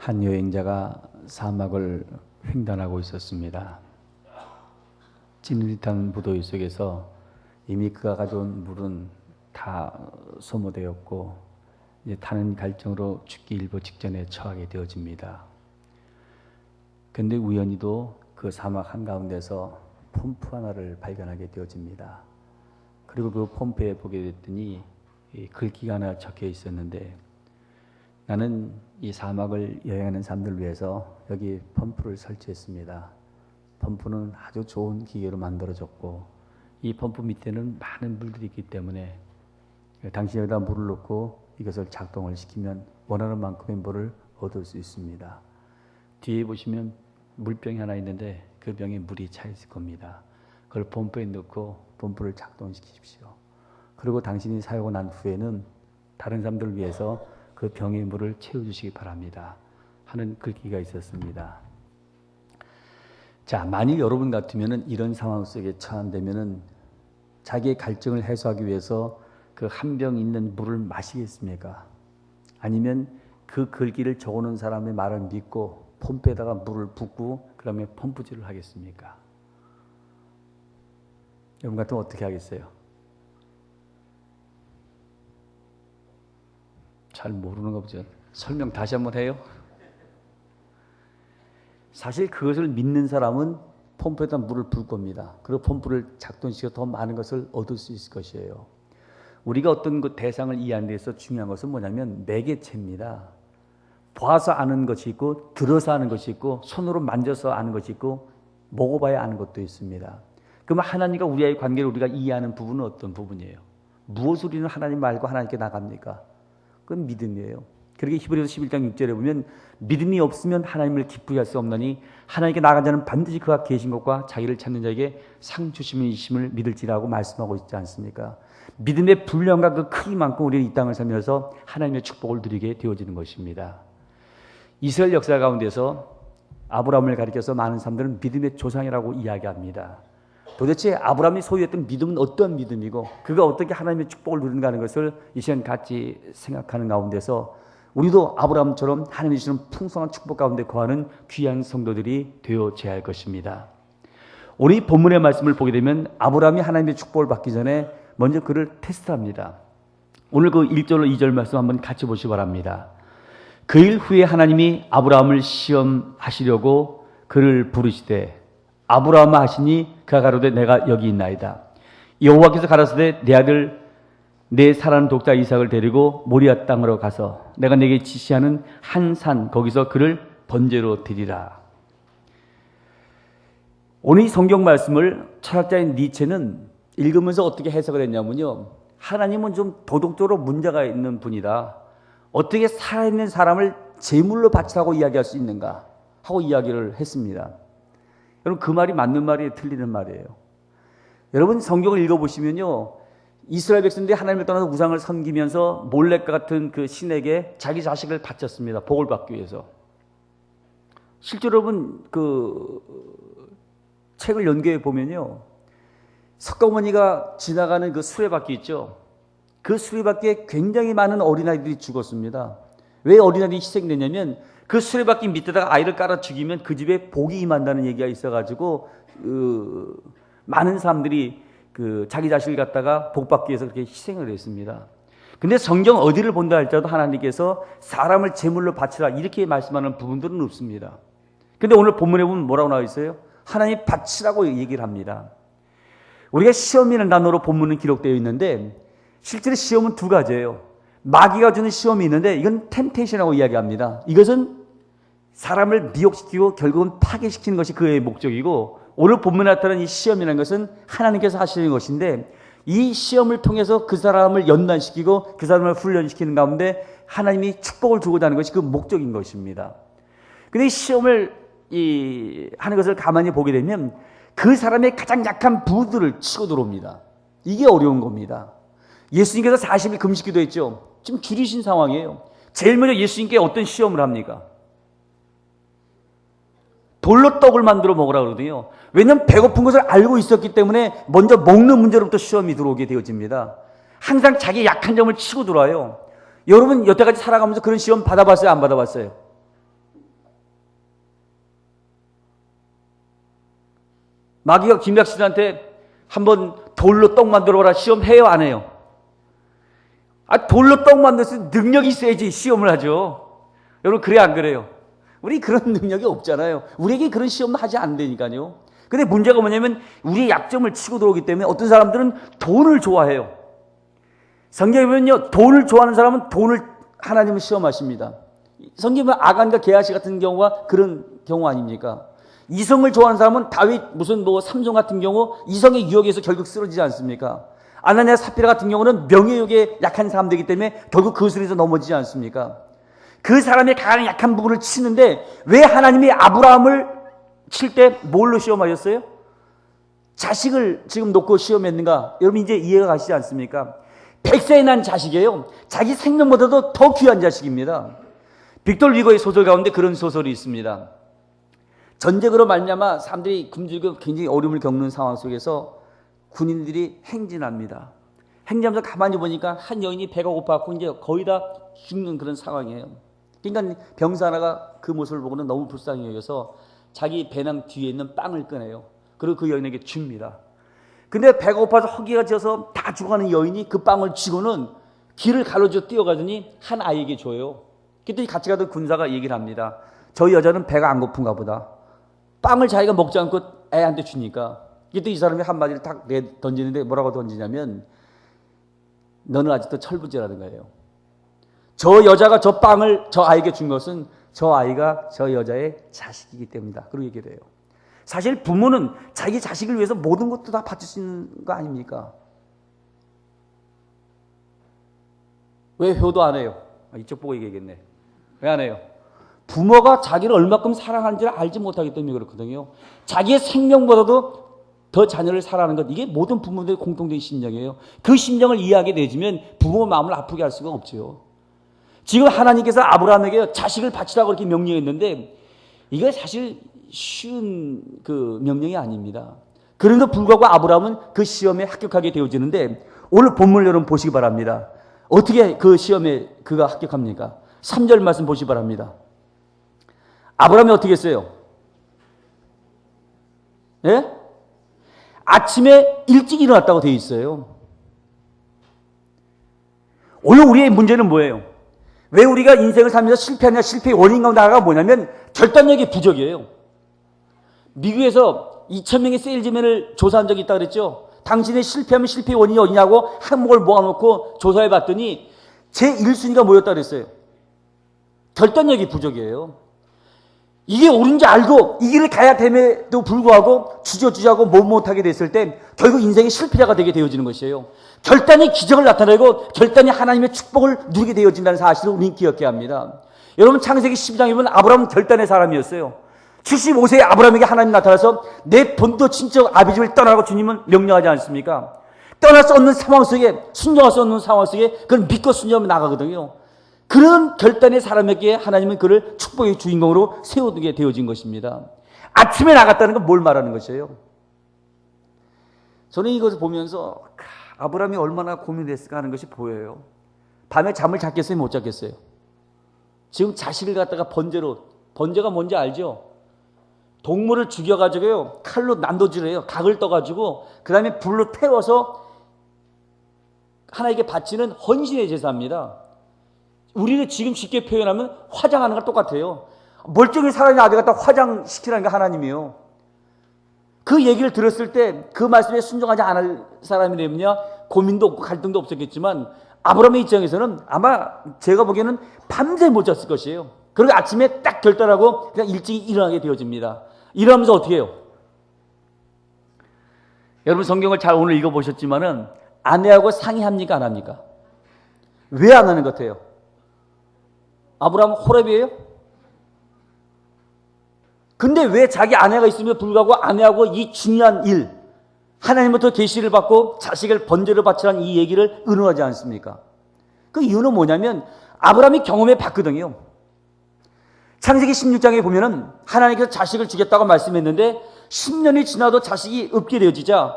한 여행자가 사막을 횡단하고 있었습니다. 찌릿한 무더위 속에서 이미 그가 가져온 물은 다 소모되었고 이제 타는 갈증으로 죽기 일보 직전에 처하게 되어집니다. 그런데 우연히도 그 사막 한가운데서 펌프 하나를 발견하게 되어집니다. 그리고 그 펌프에 보게 됐더니 글귀가 하나 적혀 있었는데, 나는 이 사막을 여행하는 사람들을 위해서 여기 펌프를 설치했습니다. 펌프는 아주 좋은 기계로 만들어졌고 이 펌프 밑에는 많은 물들이 있기 때문에 당신이 여기다 물을 넣고 이것을 작동을 시키면 원하는 만큼의 물을 얻을 수 있습니다. 뒤에 보시면 물병이 하나 있는데 그 병에 물이 차 있을 겁니다. 그걸 펌프에 넣고 펌프를 작동시키십시오. 그리고 당신이 사용하고 난 후에는 다른 사람들을 위해서 그 병의 물을 채워주시기 바랍니다 하는 글귀가 있었습니다. 자, 만일 여러분 같으면 이런 상황 속에 처한다면 자기의 갈증을 해소하기 위해서 그 한 병 있는 물을 마시겠습니까? 아니면 그 글귀를 적어놓은 사람의 말을 믿고 펌프에다가 물을 붓고 그러면 펌프질을 하겠습니까? 여러분 같으면 어떻게 하겠어요? 잘 모르는가 보죠. 설명 다시 한번 해요. 사실 그것을 믿는 사람은 펌프에다 물을 부을 겁니다. 그리고 펌프를 작동시켜 더 많은 것을 얻을 수 있을 것이에요. 우리가 어떤 그 대상을 이해하는 데서 중요한 것은 뭐냐면 매개체입니다. 봐서 아는 것이 있고 들어서 아는 것이 있고 손으로 만져서 아는 것이 있고 먹어봐야 아는 것도 있습니다. 그러면 하나님과 우리와의 관계를 우리가 이해하는 부분은 어떤 부분이에요? 무엇을 우리는 하나님 말고 하나님께 나갑니까? 그건 믿음이에요. 그렇게 히브리서 11장 6절에 보면 믿음이 없으면 하나님을 기쁘게 할 수 없나니 하나님께 나아간 자는 반드시 그가 계신 것과 자기를 찾는 자에게 상 주심을 믿을지라고 말씀하고 있지 않습니까? 믿음의 분량과 그 크기만큼 우리는 이 땅을 살면서 하나님의 축복을 누리게 되어지는 것입니다. 이스라엘 역사 가운데서 아브라함을 가리켜서 많은 사람들은 믿음의 조상이라고 이야기합니다. 도대체 아브라함이 소유했던 믿음은 어떤 믿음이고 그가 어떻게 하나님의 축복을 누리는가 하는 것을 이 시간 같이 생각하는 가운데서 우리도 아브라함처럼 하나님이 주시는 풍성한 축복 가운데 거하는 귀한 성도들이 되어져야 할 것입니다. 오늘 이 본문의 말씀을 보게 되면 아브라함이 하나님의 축복을 받기 전에 먼저 그를 테스트합니다. 오늘 그 1절로 2절 말씀 한번 같이 보시기 바랍니다. 그 일 후에 하나님이 아브라함을 시험하시려고 그를 부르시되 아브라함아 하시니 그가 가로되 내가 여기 있나이다. 여호와께서 가라사대 내 아들 내 사랑하는 독자 이삭을 데리고 모리아 땅으로 가서 내가 내게 지시하는 한 산 거기서 그를 번제로 드리라. 오늘 이 성경 말씀을 철학자인 니체는 읽으면서 어떻게 해석을 했냐면요, 하나님은 좀 도덕적으로 문제가 있는 분이다. 어떻게 살아있는 사람을 제물로 바치라고 이야기할 수 있는가 하고 이야기를 했습니다. 여러분 그 말이 맞는 말이에요, 틀리는 말이에요? 여러분 성경을 읽어보시면요, 이스라엘 백성들이 하나님을 떠나서 우상을 섬기면서 몰렉 같은 그 신에게 자기 자식을 바쳤습니다. 복을 받기 위해서. 실제로 여러분 그 책을 연구해 보면요, 석가모니가 지나가는 그 수레바퀴 있죠. 그 수레바퀴에 굉장히 많은 어린아이들이 죽었습니다. 왜 어린아이들이 희생되냐면 그 수레바퀴 밑에다가 아이를 깔아 죽이면 그 집에 복이 임한다는 얘기가 있어가지고 많은 사람들이 그 자기 자식을 갖다가 복받기 위해서 그렇게 희생을 했습니다. 근데 성경 어디를 본다 할지라도 하나님께서 사람을 제물로 바치라 이렇게 말씀하는 부분들은 없습니다. 근데 오늘 본문에 보면 뭐라고 나와 있어요? 하나님 바치라고 얘기를 합니다. 우리가 시험이라는 단어로 본문은 기록되어 있는데 실제로 시험은 두 가지예요. 마귀가 주는 시험이 있는데 이건 템테이션이라고 이야기합니다. 이것은 사람을 미혹시키고 결국은 파괴시키는 것이 그의 목적이고, 오늘 본문에 나타난 이 시험이라는 것은 하나님께서 하시는 것인데 이 시험을 통해서 그 사람을 연단시키고 그 사람을 훈련시키는 가운데 하나님이 축복을 주고자 하는 것이 그 목적인 것입니다. 그런데 이 시험을 하는 것을 가만히 보게 되면 그 사람의 가장 약한 부들을 치고 들어옵니다. 이게 어려운 겁니다. 예수님께서 40일 금식기도 했죠. 지금 줄이신 상황이에요. 제일 먼저 예수님께 어떤 시험을 합니까? 돌로 떡을 만들어 먹으라 그러거든요. 왜냐하면 배고픈 것을 알고 있었기 때문에 먼저 먹는 문제로부터 시험이 들어오게 되어집니다. 항상 자기 약한 점을 치고 들어와요. 여러분 여태까지 살아가면서 그런 시험 받아봤어요? 안 받아봤어요? 마귀가 김약신한테 한번 돌로 떡 만들어보라 시험해요, 안 해요? 돌로 떡 만들어서 능력이 있어야지 시험을 하죠. 여러분, 그래 안 그래요? 우리 그런 능력이 없잖아요. 우리에게 그런 시험도 하지 않는다니까요. 근데 문제가 뭐냐면 우리의 약점을 치고 들어오기 때문에 어떤 사람들은 돈을 좋아해요. 성경에 보면요, 돈을 좋아하는 사람은 돈을 하나님을 시험하십니다. 성경에 보면 아간과 게하시 같은 경우가 그런 경우 아닙니까? 이성을 좋아하는 사람은 다윗 삼손 같은 경우 이성의 유혹에서 결국 쓰러지지 않습니까? 아나니아 삽비라 같은 경우는 명예욕에 약한 사람들이기 때문에 결국 그 술에서 넘어지지 않습니까? 그 사람의 가장 약한 부분을 치는데 왜 하나님이 아브라함을 칠 때 뭘로 시험하셨어요? 자식을 지금 놓고 시험했는가? 여러분 이제 이해가 가시지 않습니까? 100세에 난 자식이에요. 자기 생명보다도 더 귀한 자식입니다. 빅토르 위고의 소설 가운데 그런 소설이 있습니다. 전쟁으로 말미암아 사람들이 굶주리고 굉장히 어려움을 겪는 상황 속에서 군인들이 행진합니다. 행진하면서 가만히 보니까 한 여인이 배가 고파갖고 이제 거의 다 죽는 그런 상황이에요. 그러니까 병사 하나가 그 모습을 보고는 너무 불쌍히 여겨서 자기 배낭 뒤에 있는 빵을 꺼내요. 그리고 그 여인에게 줍니다. 근데 배가 고파서 허기가 져서 다 죽어가는 여인이 그 빵을 쥐고는 길을 가로져 뛰어가더니 한 아이에게 줘요. 그랬더니 같이 가던 군사가 얘기를 합니다. 저 여자는 배가 안 고픈가 보다. 빵을 자기가 먹지 않고 애한테 주니까. 그때 이 사람이 한마디를 딱 던지는데 뭐라고 던지냐면 너는 아직도 철부지라는 거예요. 저 여자가 저 빵을 저 아이에게 준 것은 저 아이가 저 여자의 자식이기 때문이다. 그렇게 얘기를 해요. 사실 부모는 자기 자식을 위해서 모든 것도 다 바칠 수 있는 거 아닙니까? 왜 효도 안 해요? 이쪽 보고 얘기하겠네. 왜 안 해요? 부모가 자기를 얼마큼 사랑하는지를 알지 못하기 때문에 그렇거든요. 자기의 생명보다도 더 자녀를 사랑하는 것, 이게 모든 부모들의 공통된 심정이에요. 그 심정을 이해하게 되지면 부모 마음을 아프게 할 수가 없죠. 지금 하나님께서 아브라함에게 자식을 바치라고 이렇게 명령했는데 이게 사실 쉬운 그 명령이 아닙니다. 그런데도 불구하고 아브라함은 그 시험에 합격하게 되어지는데 오늘 본문을 여러분 보시기 바랍니다. 어떻게 그 시험에 그가 합격합니까? 3절 말씀 보시기 바랍니다. 아브라함이 어떻게 했어요? 예? 아침에 일찍 일어났다고 되어 있어요. 오늘 우리의 문제는 뭐예요? 왜 우리가 인생을 살면서 실패하냐? 실패의 원인 가운데 하나가 뭐냐면 결단력의 부족이에요. 미국에서 2,000명의 세일즈맨을 조사한 적이 있다고 그랬죠? 당신의 실패하면 실패의 원인이 어디냐고 한목을 모아놓고 조사해 봤더니 제1순위가 뭐였다고 그랬어요? 결단력이 부족이에요. 이게 옳은지 알고 이 길을 가야 됨에도 불구하고 주저주저하고 못하게 됐을 때 결국 인생의 실패자가 되게 되어지는 것이에요. 결단이 기적을 나타내고 결단이 하나님의 축복을 누리게 되어진다는 사실을 우리는 기억해야 합니다. 여러분 창세기 12장에 보면 아브라함은 결단의 사람이었어요. 75세의 아브라함에게 하나님 나타나서 내 본토 친척 아비집을 떠나라고 주님은 명령하지 않습니까? 떠날 수 없는 상황 속에, 순종할 수 없는 상황 속에 그걸 믿고 순종하면 나가거든요. 그런 결단의 사람에게 하나님은 그를 축복의 주인공으로 세워두게 되어진 것입니다. 아침에 나갔다는 건 뭘 말하는 것이에요? 저는 이것을 보면서 아브라함이 얼마나 고민했을까 하는 것이 보여요. 밤에 잠을 잤겠어요? 못 잤겠어요? 지금 자식을 갖다가 번제가 뭔지 알죠? 동물을 죽여가지고요 칼로 난도질해요. 각을 떠가지고 그 다음에 불로 태워서 하나님께 바치는 헌신의 제사입니다. 우리는 지금 쉽게 표현하면 화장하는 거 똑같아요. 멀쩡히 살아있는 아들 갖다 화장시키라는 게 하나님이에요. 그 얘기를 들었을 때 그 말씀에 순종하지 않을 사람이라면요 고민도 없고 갈등도 없었겠지만 아브라함의 입장에서는 아마 제가 보기에는 밤새 못 잤을 것이에요. 그리고 아침에 딱 결단하고 그냥 일찍 일어나게 되어집니다. 일어나면서 어떻게 해요? 여러분 성경을 잘 오늘 읽어보셨지만은 아내하고 상의합니까 안 합니까? 왜 안 하는 것 같아요? 아브라함은 호렙이에요? 근데 왜 자기 아내가 있음에도 불구하고 아내하고 이 중요한 일, 하나님부터 계시를 받고 자식을 번제로 바치라는 이 얘기를 의논하지 않습니까? 그 이유는 뭐냐면 아브라함이 경험해 봤거든요. 창세기 16장에 보면은 하나님께서 자식을 주겠다고 말씀했는데 10년이 지나도 자식이 없게 되어지자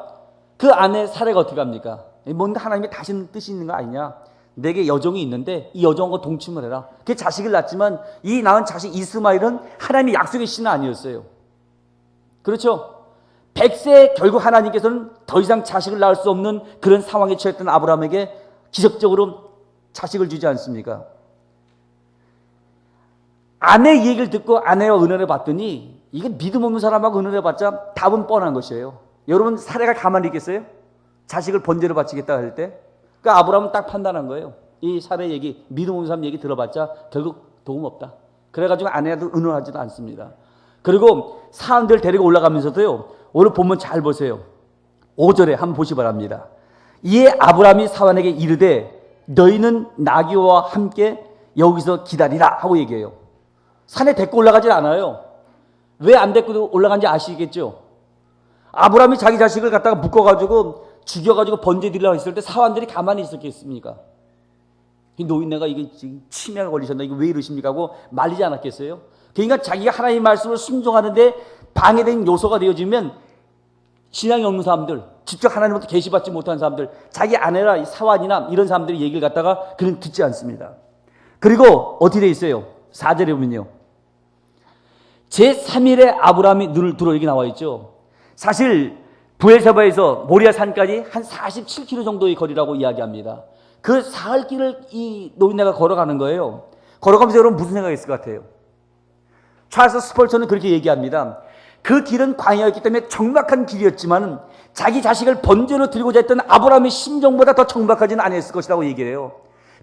그 아내 사례가 어떻게 합니까? 뭔가 하나님의 다신 뜻이 있는 거 아니냐? 내게 여종이 있는데 이 여종과 동침을 해라. 그 자식을 낳았지만 이 낳은 자식 이스마엘은 하나님의 약속의 신은 아니었어요. 그렇죠? 100세 결국 하나님께서는 더 이상 자식을 낳을 수 없는 그런 상황에 처했던 아브라함에게 기적적으로 자식을 주지 않습니까? 아내 얘기를 듣고 아내와 은혜를 받더니 이게 믿음 없는 사람하고 은혜를 받자 답은 뻔한 것이에요. 여러분 사례가 가만히 있겠어요? 자식을 번제로 바치겠다 할 때? 그러니까 아브라함은 딱 판단한 거예요. 이 사례 얘기, 믿음 없는 사람 얘기 들어봤자 결국 도움 없다. 그래가지고 아내도 은혜하지도 않습니다. 그리고 사람들 데리고 올라가면서도요. 오늘 본문 잘 보세요. 5절에 한번 보시 바랍니다. 이에 아브라함이 사환에게 이르되 너희는 나귀와 함께 여기서 기다리라 하고 얘기해요. 산에 데리고 올라가질 않아요. 왜 안 데리고 올라간지 아시겠죠? 아브라함이 자기 자식을 갖다가 묶어가지고 죽여가지고 번제 드리려고 했을 때 사환들이 가만히 있었겠습니까? 이 노인네가 이게 지금 치매가 걸리셨나 이거 왜 이러십니까 하고 말리지 않았겠어요? 그러니까 자기가 하나님의 말씀을 순종하는데 방해된 요소가 되어지면 신앙이 없는 사람들, 직접 하나님부터 계시받지 못한 사람들, 자기 아내나 사환이나 이런 사람들이 얘기를 갖다가 그는 듣지 않습니다. 그리고 어떻게 돼 있어요? 4절에 보면요. 제3일에 아브라함이 눈을 들어 여기 나와 있죠. 사실 부엘세바에서 모리아 산까지 한 47km 정도의 거리라고 이야기합니다. 그 사흘 길을 이 노인네가 걸어가는 거예요. 걸어가면서 여러분 무슨 생각이 있을 것 같아요? 찰스 스펄전은 그렇게 얘기합니다. 그 길은 광야였기 때문에 적막한 길이었지만 자기 자식을 번제로 드리고자 했던 아브라함의 심정보다 더 적막하지는 않았을 것이라고 얘기를 해요.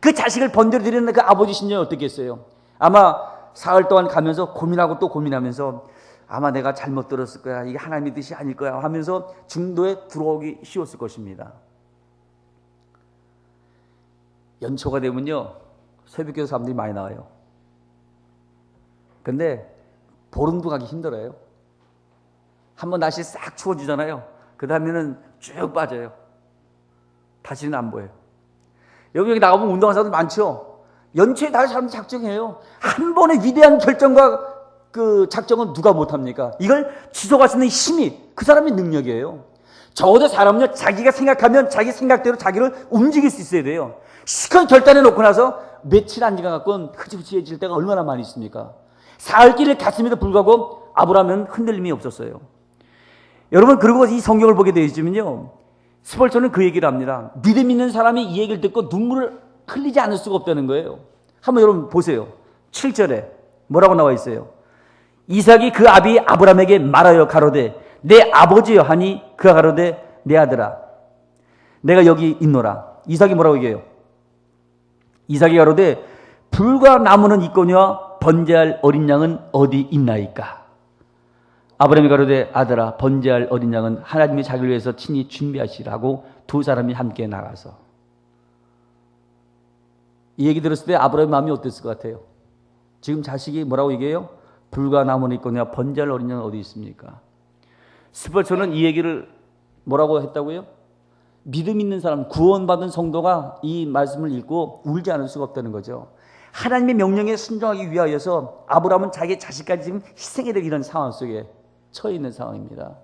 그 자식을 번제로 드리는 그 아버지 심정이 어떻겠어요? 아마 사흘 동안 가면서 고민하고 또 고민하면서 아마 내가 잘못 들었을 거야. 이게 하나님의 뜻이 아닐 거야 하면서 중도에 들어오기 쉬웠을 것입니다. 연초가 되면요. 새벽기도 사람들이 많이 나와요. 근데 보름도 가기 힘들어요. 한번 날씨 싹 추워지잖아요. 그 다음에는 쭉 빠져요. 다시는 안 보여요. 여기 나가보면 운동하는 사람들 많죠. 연초에 다 사람들 작정해요. 한 번의 위대한 결정과 그 작정은 누가 못합니까? 이걸 지속할 수 있는 힘이 그 사람의 능력이에요. 적어도 사람은요, 자기가 생각하면 자기 생각대로 자기를 움직일 수 있어야 돼요. 시커먼 결단해 놓고 나서 며칠 안 지나갖고는 흐지부지해질 때가 얼마나 많이 있습니까? 사흘 길을 갔음에도 불구하고 아브라함은 흔들림이 없었어요. 여러분, 그리고 이 성경을 보게 되시면요, 스펄전은 그 얘기를 합니다. 믿음 있는 사람이 이 얘기를 듣고 눈물을 흘리지 않을 수가 없다는 거예요. 한번 여러분 보세요. 7절에 뭐라고 나와 있어요? 이삭이 그 아비 아브라함에게 말하여 가로되 내 아버지여 하니 그가 가로되 내 아들아 내가 여기 있노라. 이삭이 뭐라고 얘기해요? 이삭이 가로되 불과 나무는 있거니와 번제할 어린 양은 어디 있나이까? 아브라함이 가로되 아들아 번제할 어린 양은 하나님이 자기를 위해서 친히 준비하시라고 두 사람이 함께 나가서. 이 얘기 들었을 때 아브라함의 마음이 어땠을 것 같아요? 지금 자식이 뭐라고 얘기해요? 불과 나무는 있거니와 번제할 어린 양은 어디 있습니까? 스펄전은 이 얘기를 뭐라고 했다고요? 믿음 있는 사람, 구원받은 성도가 이 말씀을 읽고 울지 않을 수가 없다는 거죠. 하나님의 명령에 순종하기 위하여서 아브라함은 자기 자식까지 지금 희생해야 될 이런 상황 속에 처해 있는 상황입니다.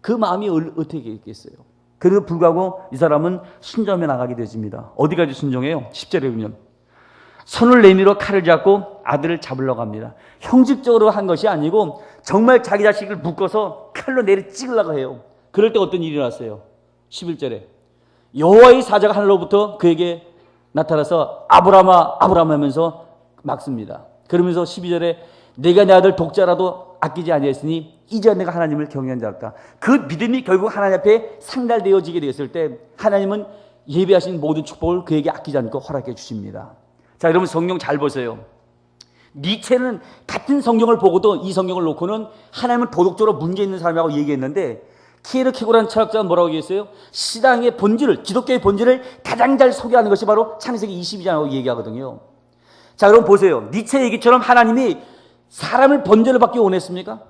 그 마음이 어떻게 있겠어요? 그래도 불구하고 이 사람은 순종에 나가게 되집니다. 어디까지 순종해요? 10절에 보면 손을 내밀어 칼을 잡고 아들을 잡으려고 합니다. 형식적으로 한 것이 아니고 정말 자기 자식을 묶어서 칼로 내려 찍으려고 해요. 그럴 때 어떤 일이 났어요? 11절에 여호와의 사자가 하늘로부터 그에게 나타나서 아브라함아 아브라함 하면서 막습니다. 그러면서 12절에 내가 내 아들 독자라도 아끼지 아니했으니 이제 내가 하나님을 경외한 자였다. 그 믿음이 결국 하나님 앞에 상달되어지게 되었을 때 하나님은 예비하신 모든 축복을 그에게 아끼지 않고 허락해 주십니다. 자, 여러분 성경 잘 보세요. 니체는 같은 성경을 보고도 이 성경을 놓고는 하나님은 도덕적으로 문제 있는 사람이라고 얘기했는데 키에르케고라는 철학자는 뭐라고 얘기했어요? 신앙의 본질을, 기독교의 본질을 가장 잘 소개하는 것이 바로 창세기 22장이라고 얘기하거든요. 자, 여러분 보세요. 니체 얘기처럼 하나님이 사람을 번제로 받기 원했습니까?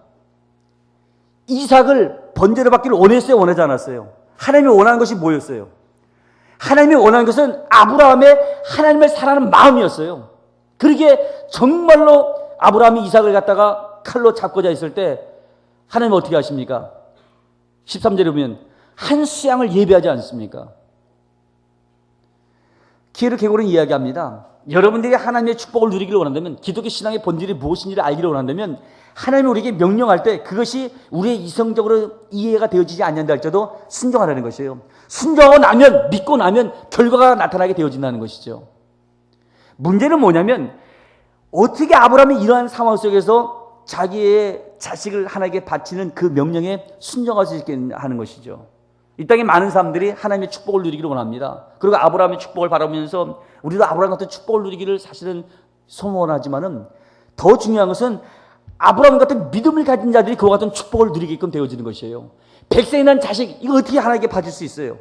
이삭을 번제로 받기를 원했어요? 원하지 않았어요? 하나님이 원하는 것이 뭐였어요? 하나님이 원하는 것은 아브라함의 하나님을 사랑하는 마음이었어요. 그러기에 정말로 아브라함이 이삭을 갖다가 칼로 잡고자 했을 때 하나님은 어떻게 하십니까? 13절에 보면 한 수양을 예배하지 않습니까? 피에르 게고는 이야기합니다. 여러분들이 하나님의 축복을 누리기를 원한다면, 기독교 신앙의 본질이 무엇인지를 알기를 원한다면, 하나님이 우리에게 명령할 때 그것이 우리의 이성적으로 이해가 되어지지 않는다 할지라도 순종하라는 것이에요. 순종하고 나면, 믿고 나면 결과가 나타나게 되어진다는 것이죠. 문제는 뭐냐면, 어떻게 아브라함이 이러한 상황 속에서 자기의 자식을 하나님께 바치는 그 명령에 순종할 수 있게 하는 것이죠. 이 땅에 많은 사람들이 하나님의 축복을 누리기를 원합니다. 그리고 아브라함의 축복을 바라보면서 우리도 아브라함 같은 축복을 누리기를 사실은 소원하지만은, 더 중요한 것은 아브라함 같은 믿음을 가진 자들이 그와 같은 축복을 누리게끔 되어지는 것이에요. 백세에 난 자식, 이거 어떻게 하나님께 바칠 수 있어요?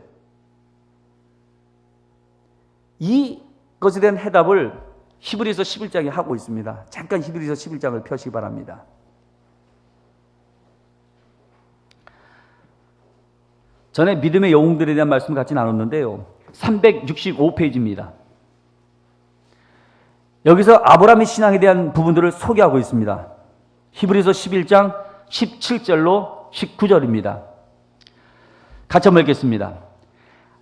이 것에 대한 해답을 히브리서 11장에 하고 있습니다. 잠깐 히브리서 11장을 펴시기 바랍니다. 전에 믿음의 영웅들에 대한 말씀을 같이 나눴는데요. 365페이지입니다. 여기서 아브라함의 신앙에 대한 부분들을 소개하고 있습니다. 히브리서 11장 17절로 19절입니다. 같이 한번 읽겠습니다.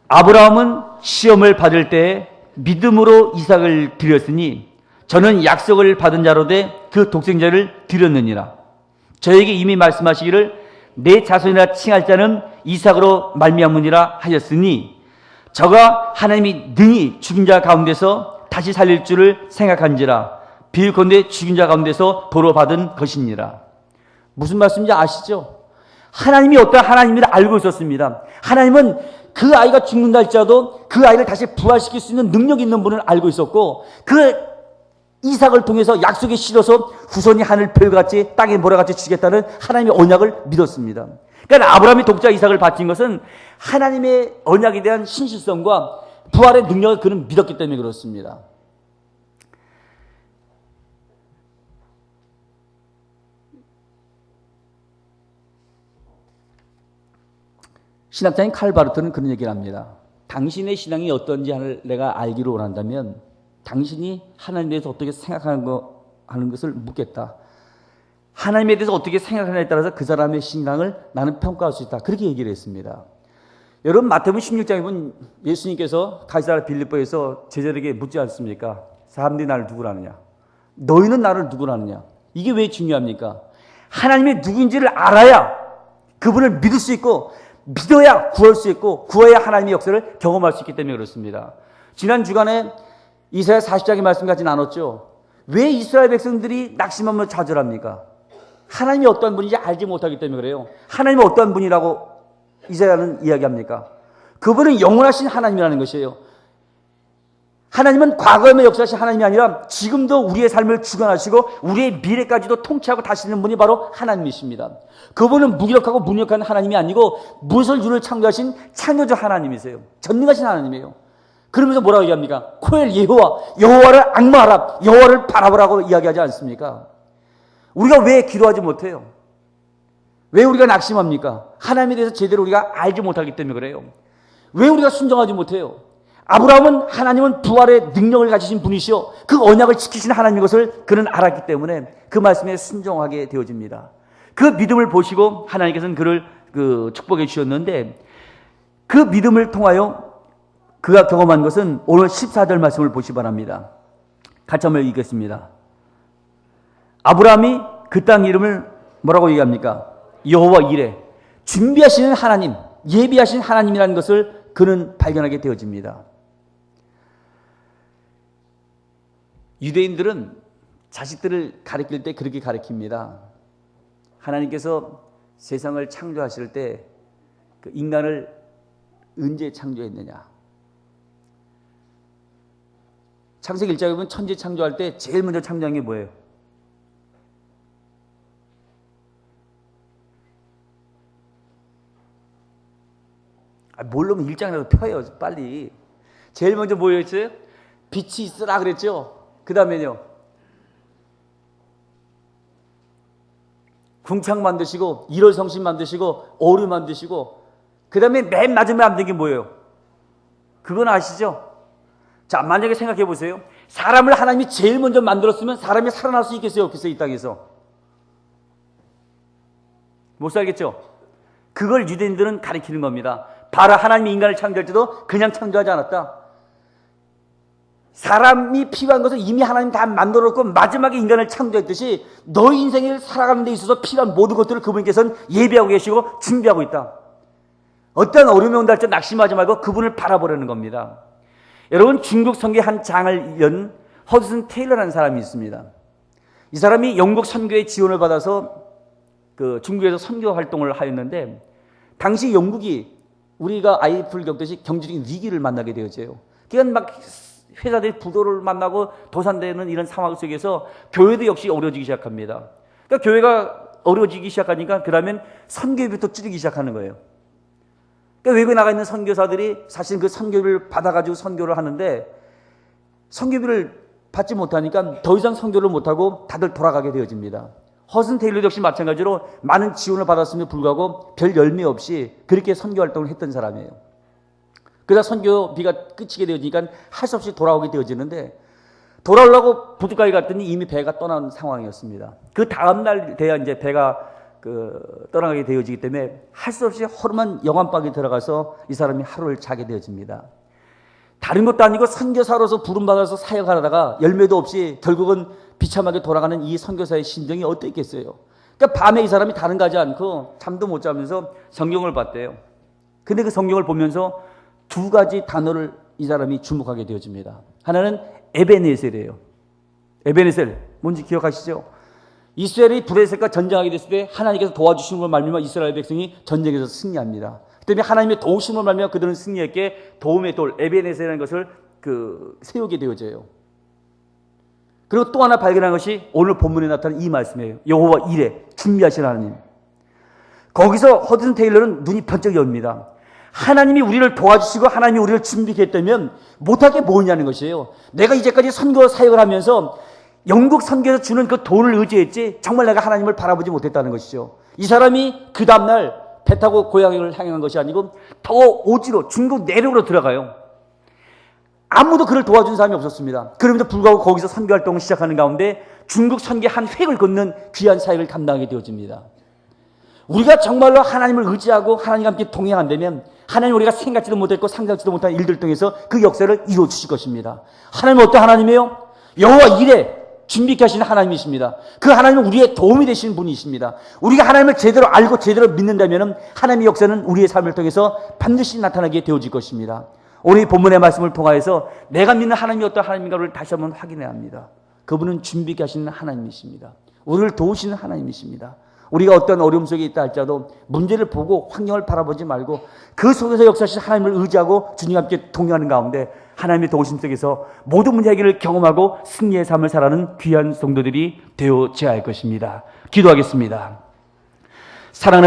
아브라함은 시험을 받을 때 믿음으로 이삭을 드렸으니 저는 약속을 받은 자로 돼 그 독생자를 드렸느니라. 저에게 이미 말씀하시기를 내 자손이라 칭할 자는 이삭으로 말미암으니라 하셨으니 저가 하나님이 능히 죽인 자 가운데서 다시 살릴 줄을 생각한지라. 비유컨대 죽인 자 가운데서 도로 받은 것이니라. 무슨 말씀인지 아시죠? 하나님이 어떤 하나님이라 알고 있었습니다. 하나님은 그 아이가 죽는다 할지라도 그 아이를 다시 부활시킬 수 있는 능력이 있는 분을 알고 있었고, 그 이삭을 통해서 약속에 실어서 후손이 하늘 별같이 땅에 모래같이 지겠다는 하나님의 언약을 믿었습니다. 그러니까 아브라함이 독자 이삭을 바친 것은 하나님의 언약에 대한 신실성과 부활의 능력을 그는 믿었기 때문에 그렇습니다. 신학자인 칼 바르트는 그런 얘기를 합니다. 당신의 신앙이 어떤지 내가 알기를 원한다면 당신이 하나님에 대해서 어떻게 생각하는 것을 묻겠다. 하나님에 대해서 어떻게 생각하느냐에 따라서 그 사람의 신앙을 나는 평가할 수 있다. 그렇게 얘기를 했습니다. 여러분, 마태복음 16장에 보면 예수님께서 가이사랴 빌립보에서 제자들에게 묻지 않습니까? 사람들이 나를 누구라 하느냐? 너희는 나를 누구라 하느냐? 이게 왜 중요합니까? 하나님이 누구인지를 알아야 그분을 믿을 수 있고, 믿어야 구할 수 있고, 구해야 하나님의 역사를 경험할 수 있기 때문에 그렇습니다. 지난 주간에 이사야 40장의 말씀까지 나눴죠. 왜 이스라엘 백성들이 낙심하며 좌절합니까? 하나님이 어떠한 분인지 알지 못하기 때문에 그래요. 하나님이 어떠한 분이라고 이사야는 이야기합니까? 그분은 영원하신 하나님이라는 것이에요. 하나님은 과거에만 역사하신 하나님이 아니라 지금도 우리의 삶을 주관하시고 우리의 미래까지도 통치하고 다스리는 분이 바로 하나님이십니다. 그분은 무기력하고 무능력한 하나님이 아니고 무엇을 윤을 창조하신 창조주 하나님이세요. 전능하신 하나님이에요. 그러면서 뭐라고 얘기합니까? 코엘 여호와를 앙망하라, 여호와를 바라보라고 이야기하지 않습니까? 우리가 왜 기도하지 못해요? 왜 우리가 낙심합니까? 하나님에 대해서 제대로 우리가 알지 못하기 때문에 그래요. 왜 우리가 순종하지 못해요? 아브라함은 하나님은 부활의 능력을 가지신 분이시오, 그 언약을 지키신 하나님인 것을 그는 알았기 때문에 그 말씀에 순종하게 되어집니다. 그 믿음을 보시고 하나님께서는 그를 축복해 주셨는데, 그 믿음을 통하여 그가 경험한 것은 오늘 14절 말씀을 보시기 바랍니다. 같이 한번 읽겠습니다. 아브라함이 그 땅 이름을 뭐라고 얘기합니까? 여호와 이레, 준비하시는 하나님, 예비하신 하나님이라는 것을 그는 발견하게 되어집니다. 유대인들은 자식들을 가르칠 때 그렇게 가르칩니다. 하나님께서 세상을 창조하실 때 그 인간을 언제 창조했느냐? 창세기 1장에 보면 천지 창조할 때 제일 먼저 창조한 게 뭐예요? 모르면 1장이라도 펴요, 빨리. 제일 먼저 뭐였어요? 빛이 있으라 그랬죠? 그 다음에요, 궁창 만드시고, 일월성신 만드시고, 오류 만드시고, 그 다음에 맨 마지막에 만든 게 뭐예요? 그건 아시죠? 자, 만약에 생각해 보세요. 사람을 하나님이 제일 먼저 만들었으면 사람이 살아날 수 있겠어요, 없겠어요, 이 땅에서? 못 살겠죠? 그걸 유대인들은 가리키는 겁니다. 바로 하나님이 인간을 창조할 때도 그냥 창조하지 않았다. 사람이 필요한 것을 이미 하나님 다 만들어놓고 마지막에 인간을 창조했듯이 너희 인생을 살아가는 데 있어서 필요한 모든 것들을 그분께서는 예비하고 계시고 준비하고 있다. 어떠한 어려움이 온다 할지 낙심하지 말고 그분을 바라보려는 겁니다. 여러분, 중국 선교의 한 장을 연 허드슨 테일러라는 사람이 있습니다. 이 사람이 영국 선교의 지원을 받아서 중국에서 선교 활동을 하였는데, 당시 영국이 우리가 IMF를 겪듯이 경제적인 위기를 만나게 되어져요. 그러니까 막 회사들이 부도를 만나고 도산되는 이런 상황 속에서 교회도 역시 어려워지기 시작합니다. 그러니까 교회가 어려워지기 시작하니까 그 다음엔 선교비부터 줄이기 시작하는 거예요. 그러니까 외국에 나가 있는 선교사들이 사실 그 선교비를 받아가지고 선교를 하는데 선교비를 받지 못하니까 더 이상 선교를 못하고 다들 돌아가게 되어집니다. 허슨 테일러 역시 마찬가지로 많은 지원을 받았음에도 불구하고 별 열매 없이 그렇게 선교 활동을 했던 사람이에요. 그러다 선교비가 끝이게 되어지니까 할 수 없이 돌아오게 되어지는데, 돌아오려고 부둣가에 갔더니 이미 배가 떠난 상황이었습니다. 그 다음날 돼야 이제 배가 떠나가게 되어지기 때문에 할 수 없이 허름한 영암박에 들어가서 이 사람이 하루를 자게 되어집니다. 다른 것도 아니고 선교사로서 부름받아서 사역하다가 열매도 없이 결국은 비참하게 돌아가는 이 선교사의 심정이 어땠겠어요? 그러니까 밤에 이 사람이 다른 가지 않고 잠도 못 자면서 성경을 봤대요. 근데 그 성경을 보면서 두 가지 단어를 이 사람이 주목하게 되어집니다. 하나는 에베네셀이에요. 에베네셀, 뭔지 기억하시죠? 이스라엘이 블레셋과 전쟁하게 됐을 때 하나님께서 도와주시는 걸 말미암아 이스라엘 백성이 전쟁에서 승리합니다. 그때문에 하나님의 도우심을 말미암아 그들은 승리했기에 도움의 돌, 에베네셀이라는 것을 세우게 되어져요. 그리고 또 하나 발견한 것이 오늘 본문에 나타난 이 말씀이에요. 여호와 이레, 준비하신 하나님. 거기서 허든 테일러는 눈이 번쩍 엽니다. 하나님이 우리를 도와주시고 하나님이 우리를 준비했다면 못할 게 뭐냐는 것이에요. 내가 이제까지 선교 사역을 하면서 영국 선교에서 주는 그 돈을 의지했지 정말 내가 하나님을 바라보지 못했다는 것이죠. 이 사람이 그 다음날 배 타고 고향을 향한 것이 아니고 더 오지로 중국 내륙으로 들어가요. 아무도 그를 도와준 사람이 없었습니다. 그럼에도 불구하고 거기서 선교 활동을 시작하는 가운데 중국 선교의 한 획을 걷는 귀한 사역을 감당하게 되어집니다. 우리가 정말로 하나님을 의지하고 하나님과 함께 동행한다면 하나님 우리가 생각지도 못했고 상상지도 못한 일들 통해서 그 역사를 이루어 주실 것입니다. 하나님은 어떤 하나님이에요? 여호와 이레, 준비케 하시는 하나님이십니다. 그 하나님은 우리의 도움이 되시는 분이십니다. 우리가 하나님을 제대로 알고 제대로 믿는다면 하나님의 역사는 우리의 삶을 통해서 반드시 나타나게 되어질 것입니다. 오늘 이 본문의 말씀을 통하여서 내가 믿는 하나님이 어떤 하나님인가를 다시 한번 확인해야 합니다. 그분은 준비케 하시는 하나님이십니다. 우리를 도우시는 하나님이십니다. 우리가 어떤 어려움 속에 있다 할지라도 문제를 보고 환경을 바라보지 말고 그 속에서 역사하신 하나님을 의지하고 주님과 함께 동행하는 가운데 하나님의 도우심 속에서 모든 문제 해결을 경험하고 승리의 삶을 살아가는 귀한 성도들이 되어져야 할 것입니다. 기도하겠습니다. 사랑하는